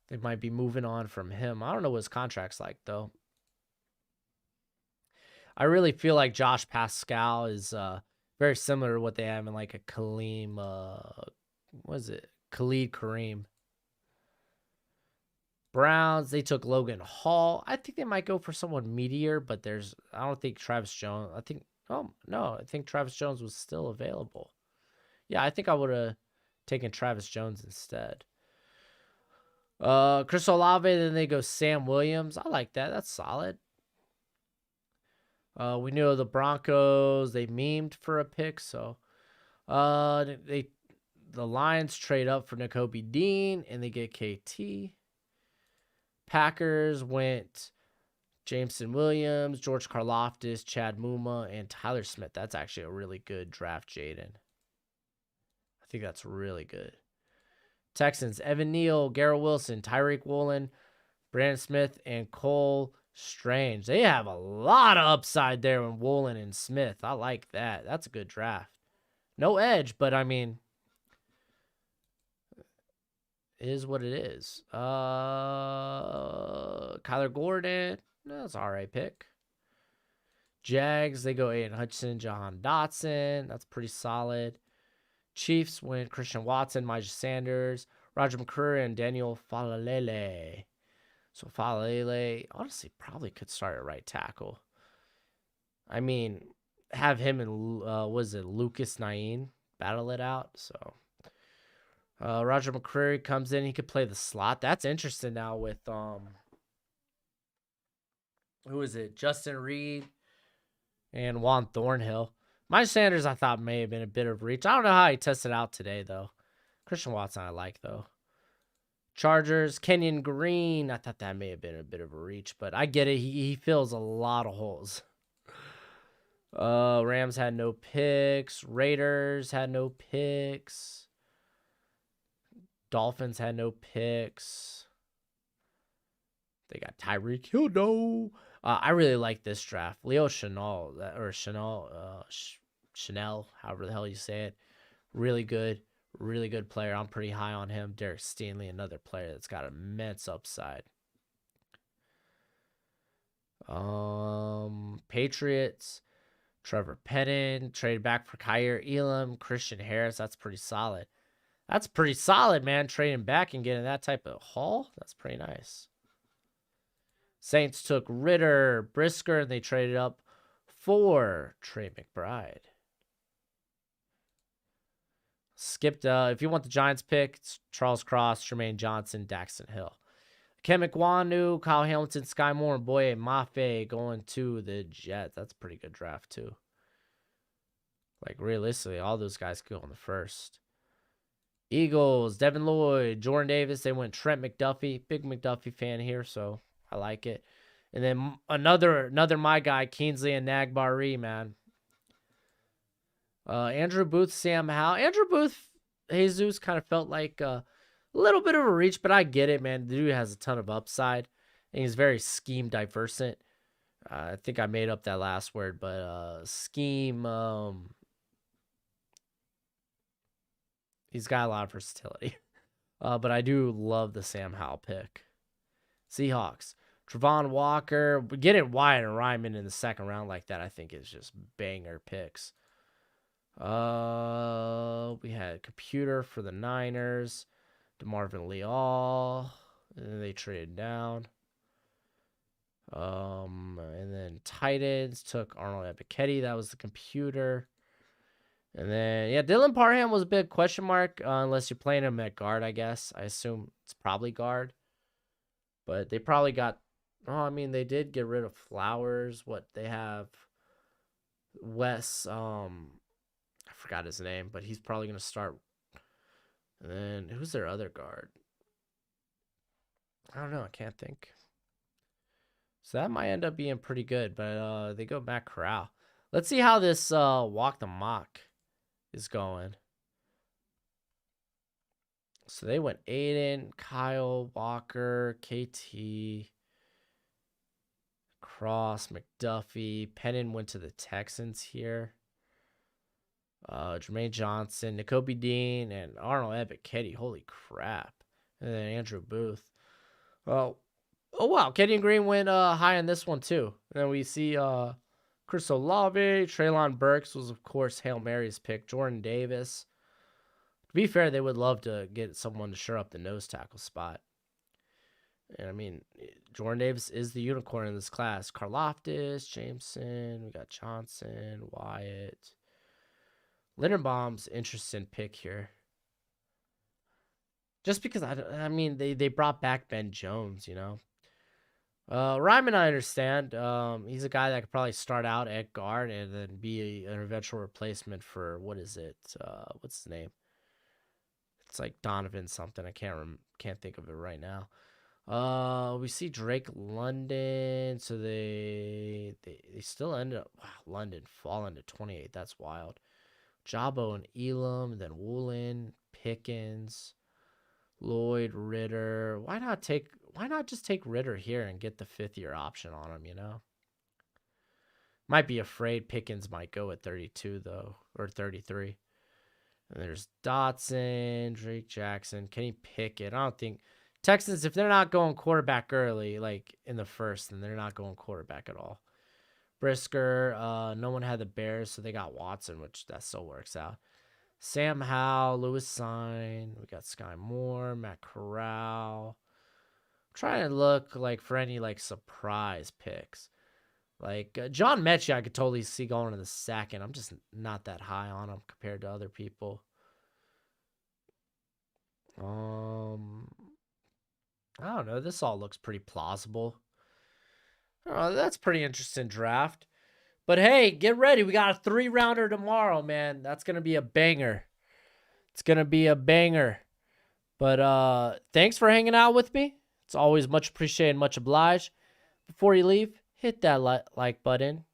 they might be moving on from him. I don't know what his contract's like, though. I really feel like Josh Pascal is very similar to what they have in like a Khalid Kareem. Browns, they took Logan Hall. I think they might go for someone meatier, but I don't think Travis Jones. I think Travis Jones was still available. Yeah, I think I would have taken Travis Jones instead. Chris Olave, then they go Sam Williams. I like that. That's solid. We know the Broncos, they memed for a pick, so the Lions trade up for Nakobe Dean and they get KT. Packers went Jameson Williams, George Karlaftis, Chad Muma, and Tyler Smith. That's actually a really good draft, Jaden. I think that's really good. Texans, Evan Neal, Garrett Wilson, Tyreek Woolen, Brandon Smith, and Cole Strange. They have a lot of upside there in Woolen and Smith. I like that. That's a good draft. No edge, but I mean, it is what it is. Kyler Gordon. That's an all right pick. Jags, they go Aiden Hutchinson, Jahan Dotson. That's pretty solid. Chiefs went Christian Watson, Myjah Sanders, Roger McCreary, and Daniel Falalele. So Falalele, honestly, probably could start at right tackle. I mean, have him and, was it Lucas Nain battle it out? So Roger McCreary comes in. He could play the slot. That's interesting now with, who is it? Justin Reed and Juan Thornhill. Myjah Sanders, I thought, may have been a bit of reach. I don't know how he tested out today, though. Christian Watson, I like, though. Chargers, Kenyon Green. I thought that may have been a bit of a reach, but I get it. He fills a lot of holes. Rams had no picks. Raiders had no picks. Dolphins had no picks. They got Tyreek Hill. No. I really like this draft. Leo Chanel, Chanel, however the hell you say it. Really good player. I'm pretty high on him. Derek Stingley, another player that's got immense upside. Patriots, Trevor Penning, traded back for Kyer Elam, Christian Harris. That's pretty solid. That's pretty solid, man. Trading back and getting that type of haul. That's pretty nice. Saints took Ritter, Brisker, and they traded up for Trey McBride. Skipped, if you want the Giants pick, it's Charles Cross, Jermaine Johnson, Daxton Hill. Ken McWanu, Kyle Hamilton, Sky Moore, and Boye Mafe going to the Jets. That's a pretty good draft, too. Like, realistically, all those guys could go in the first. Eagles, Devin Lloyd, Jordan Davis. They went Trent McDuffie. Big McDuffie fan here, so I like it. And then another my guy, Kingsley and Nagbari, man. Andrew Booth, Sam Howell. Andrew Booth, Jesus kind of felt like a little bit of a reach, but I get it, man. The dude has a ton of upside, and he's very scheme diversant. I think I made up that last word, but scheme. He's got a lot of versatility. But I do love the Sam Howell pick. Seahawks. Travon Walker. Getting Wyatt and Ryman in the second round like that, I think, is just banger picks. We had Computer for the Niners. DeMarvin Leal. And then they traded down. And then Titans took Arnold Ebiketie. That was the Computer. And then, yeah, Dylan Parham was a big question mark, unless you're playing him at guard, I guess. I assume it's probably guard. But they probably got, I mean, they did get rid of Flowers. What they have, Wes, I forgot his name, but he's probably going to start. And then, who's their other guard? I don't know. I can't think. So that might end up being pretty good, but they go back Corral. Let's see how this walk the mock is going. So they went Aiden, Kyle, Walker, KT, Cross, McDuffie. Pennon went to the Texans here. Jermaine Johnson, N'Kobe Dean, and Arnold Ebiketie. Holy crap. And then Andrew Booth. Oh wow. Kenyon Green went high on this one too. And then we see Chris Olave, Treylon Burks was, of course, Hail Mary's pick. Jordan Davis. To be fair, they would love to get someone to shore up the nose tackle spot. And, I mean, Jordan Davis is the unicorn in this class. Karlaftis, Jameson, we got Johnson, Wyatt. Linderbaum's interesting pick here. Just because, I mean, they brought back Ben Jones, you know. Ryman, I understand. He's a guy that could probably start out at guard and then be an eventual replacement for, what is it? What's his name? It's like Donovan something. I can't think of it right now. We see Drake London, so they still ended up London falling to 28. That's wild. Jabo and Elam, then Woolen, Pickens, Lloyd, Ritter. Why not just take Ritter here and get the 5th-year option on him, you know? Might be afraid Pickens might go at 32 though, or 33. And there's Dotson, Drake Jackson, Kenny Pickett. I don't think Texans, if they're not going quarterback early, like in the first, then they're not going quarterback at all. Brisker, no one had the Bears, so they got Watson, which that still works out. Sam Howell, Lewis Sign, we got Sky Moore, Matt Corral. I'm trying to look like for any like surprise picks. Like John Mechie, I could totally see going in the second. I'm just not that high on him compared to other people. I don't know. This all looks pretty plausible. Oh, that's pretty interesting draft. But hey, get ready. We got a 3-rounder tomorrow, man. That's gonna be a banger. It's gonna be a banger. But thanks for hanging out with me. It's always much appreciated, much obliged. Before you leave, hit that like button.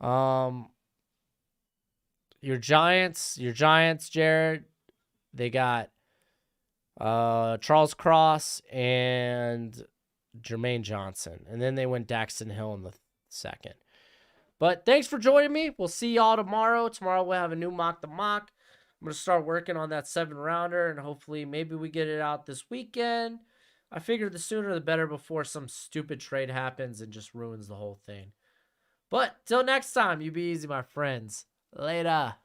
Your Giants, Jared, they got Charles Cross and Jermaine Johnson. And then they went Daxton Hill in the second. But thanks for joining me. We'll see y'all tomorrow. Tomorrow we'll have a new mock the mock. I'm going to start working on that 7-rounder, and hopefully maybe we get it out this weekend. I figure the sooner the better before some stupid trade happens and just ruins the whole thing. But till next time, you be easy, my friends. Later.